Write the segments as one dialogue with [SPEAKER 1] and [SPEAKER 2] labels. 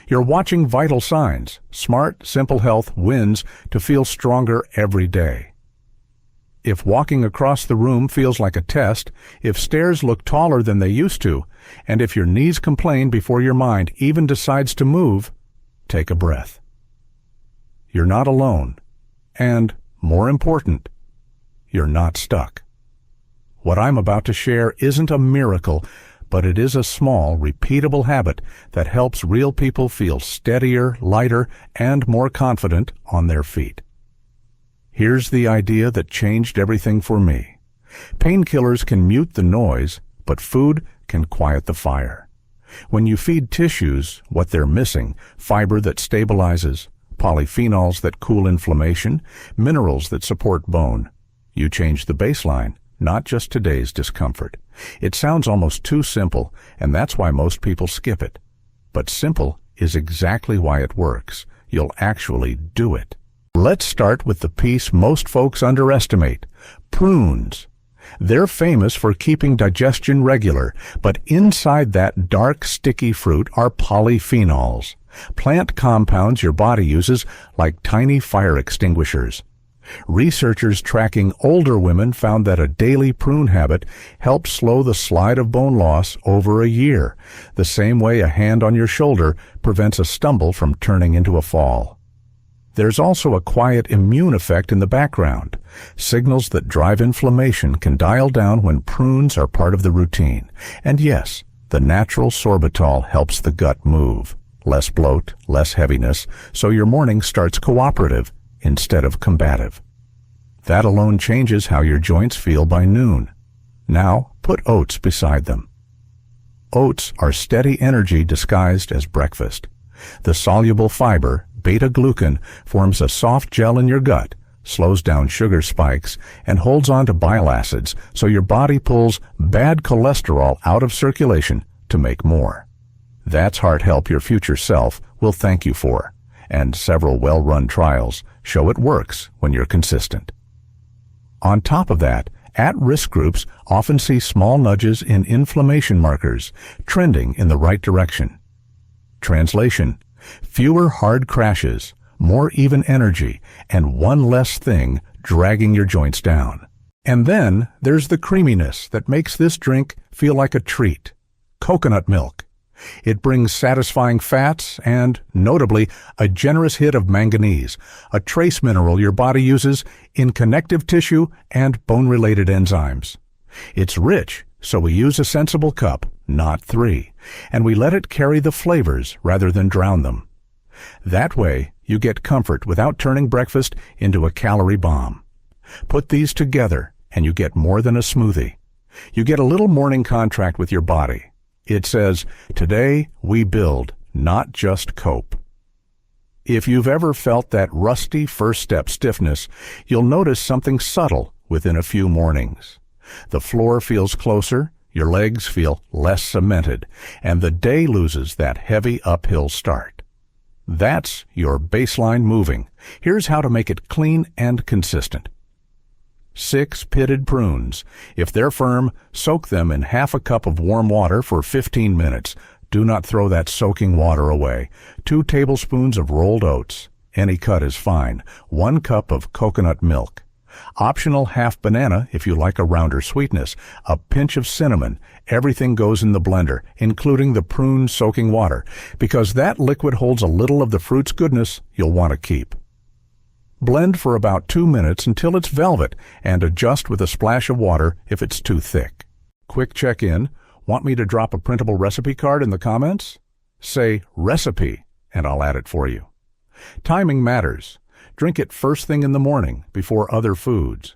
[SPEAKER 1] You're watching vital signs. Smart, simple health wins to feel stronger every day. If walking across the room feels like a test, if stairs look taller than they used to, and if your knees complain before your mind even decides to move, take a breath. You're not alone. And, more important, you're not stuck. What I'm about to share isn't a miracle, but it is a small, repeatable habit that helps real people feel steadier, lighter, and more confident on their feet. Here's the idea that changed everything for me. Painkillers can mute the noise, but food can quiet the fire. When you feed tissues what they're missing, fiber that stabilizes, polyphenols that cool inflammation, minerals that support bone, you change the baseline, not just today's discomfort. It sounds almost too simple, and that's why most people skip it. But simple is exactly why it works. You'll actually do it. Let's start with the piece most folks underestimate: prunes. They're famous for keeping digestion regular, but inside that dark, sticky fruit are polyphenols, plant compounds your body uses like tiny fire extinguishers. Researchers tracking older women found that a daily prune habit helps slow the slide of bone loss over a year, the same way a hand on your shoulder prevents a stumble from turning into a fall. There's also a quiet immune effect in the background. Signals that drive inflammation can dial down when prunes are part of the routine. And yes, the natural sorbitol helps the gut move. Less bloat, less heaviness, so your morning starts cooperative instead of combative. That alone changes how your joints feel by noon. Now, put oats beside them. Oats are steady energy disguised as breakfast. The soluble fiber, beta-glucan, forms a soft gel in your gut, slows down sugar spikes, and holds on to bile acids, so your body pulls bad cholesterol out of circulation to make more. That's heart health your future self will thank you for, and several well-run trials show it works when you're consistent. On top of that, at-risk groups often see small nudges in inflammation markers, trending in the right direction. Translation: fewer hard crashes, more even energy, and one less thing dragging your joints down. And then there's the creaminess that makes this drink feel like a treat: coconut milk. It brings satisfying fats and, notably, a generous hit of manganese, a trace mineral your body uses in connective tissue and bone-related enzymes. It's rich, so we use a sensible cup, not 3, and we let it carry the flavors rather than drown them. That way, you get comfort without turning breakfast into a calorie bomb. Put these together, and you get more than a smoothie. You get a little morning contract with your body. It says, "Today we build, not just cope." If you've ever felt that rusty first step stiffness, you'll notice something subtle within a few mornings. The floor feels closer, your legs feel less cemented, and the day loses that heavy uphill start. That's your baseline moving. Here's how to make it clean and consistent. 6 pitted prunes. If they're firm, soak them in half a cup of warm water for 15 minutes. Do not throw that soaking water away. 2 tablespoons of rolled oats. Any cut is fine. 1 cup of coconut milk. Optional half banana if you like a rounder sweetness. A pinch of cinnamon. Everything goes in the blender, including the prune soaking water, because that liquid holds a little of the fruit's goodness you'll want to keep. Blend for about 2 minutes until it's velvet, and adjust with a splash of water if it's too thick. Quick check-in. Want me to drop a printable recipe card in the comments? Say recipe, and I'll add it for you. Timing matters. Drink it first thing in the morning, before other foods.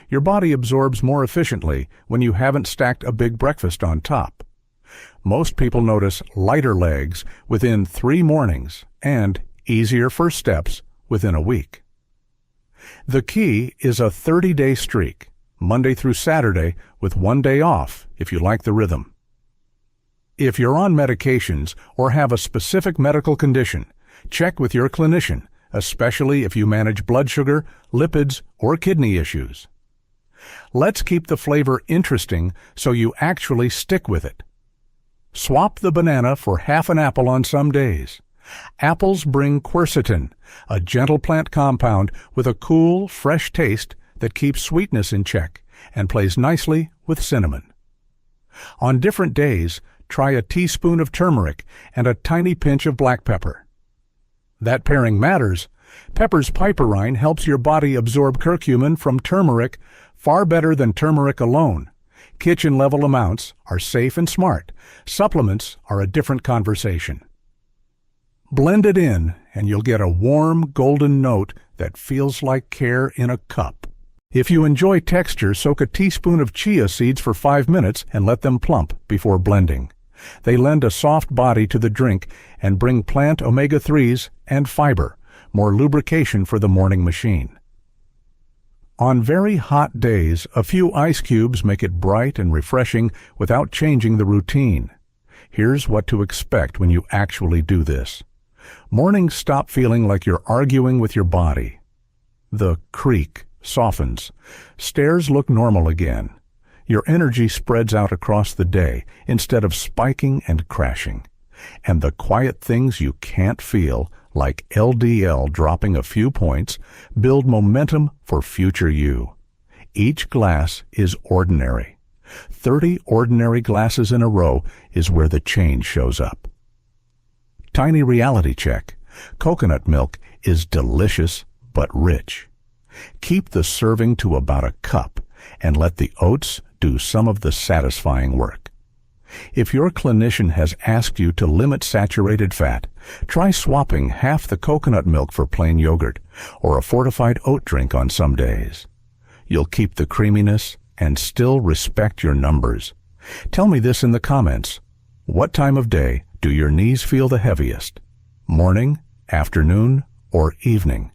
[SPEAKER 1] Your body absorbs more efficiently when you haven't stacked a big breakfast on top. Most people notice lighter legs within 3 mornings, and easier first steps within a week. The key is a 30-day streak, Monday through Saturday, with 1 day off if you like the rhythm. If you're on medications or have a specific medical condition, check with your clinician, especially if you manage blood sugar, lipids, or kidney issues. Let's keep the flavor interesting so you actually stick with it. Swap the banana for half an apple on some days. Apples bring quercetin, a gentle plant compound with a cool, fresh taste that keeps sweetness in check and plays nicely with cinnamon. On different days, try a teaspoon of turmeric and a tiny pinch of black pepper. That pairing matters. Pepper's piperine helps your body absorb curcumin from turmeric far better than turmeric alone. Kitchen-level amounts are safe and smart. Supplements are a different conversation. Blend it in, and you'll get a warm, golden note that feels like care in a cup. If you enjoy texture, soak a teaspoon of chia seeds for 5 minutes and let them plump before blending. They lend a soft body to the drink and bring plant omega-3s and fiber, more lubrication for the morning machine. On very hot days, a few ice cubes make it bright and refreshing without changing the routine. Here's what to expect when you actually do this. Mornings stop feeling like you're arguing with your body. The creak softens. Stairs look normal again. Your energy spreads out across the day instead of spiking and crashing. And the quiet things you can't feel, like LDL dropping a few points, build momentum for future you. Each glass is ordinary. 30 ordinary glasses in a row is where the change shows up. Tiny reality check. Coconut milk is delicious but rich. Keep the serving to about a cup and let the oats do some of the satisfying work. If your clinician has asked you to limit saturated fat, try swapping half the coconut milk for plain yogurt or a fortified oat drink on some days. You'll keep the creaminess and still respect your numbers. Tell me this in the comments. What time of day do your knees feel the heaviest? Morning, afternoon, or evening?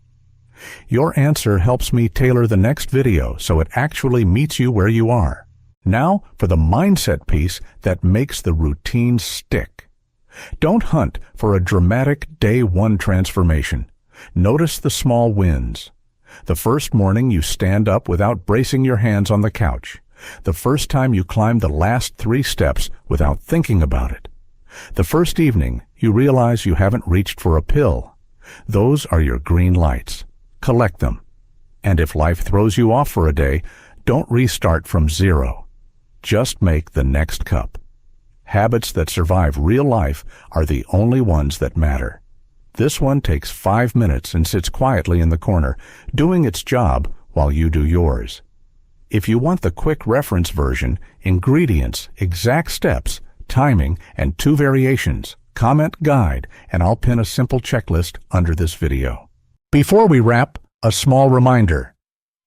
[SPEAKER 1] Your answer helps me tailor the next video so it actually meets you where you are. Now for the mindset piece that makes the routine stick. Don't hunt for a dramatic day one transformation. Notice the small wins. The first morning you stand up without bracing your hands on the couch. The first time you climb the last 3 steps without thinking about it. The first evening you realize you haven't reached for a pill. Those are your green lights. Collect them. And if life throws you off for a day, don't restart from zero. Just make the next cup. Habits that survive real life are the only ones that matter. This one takes 5 minutes and sits quietly in the corner, doing its job while you do yours. If you want the quick reference version, ingredients, exact steps, timing, and 2 variations, comment guide, and I'll pin a simple checklist under this video. Before we wrap, a small reminder.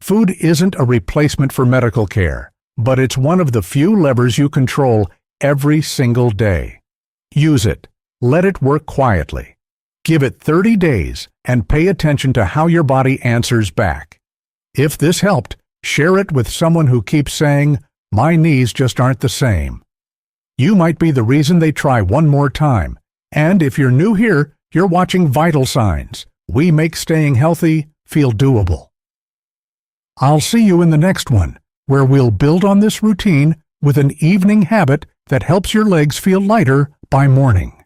[SPEAKER 1] Food isn't a replacement for medical care, but it's one of the few levers you control every single day. Use it. Let it work quietly. Give it 30 days and pay attention to how your body answers back. If this helped, share it with someone who keeps saying, "My knees just aren't the same." You might be the reason they try one more time. And if you're new here, you're watching Vital Signs. We make staying healthy feel doable. I'll see you in the next one, where we'll build on this routine with an evening habit that helps your legs feel lighter by morning.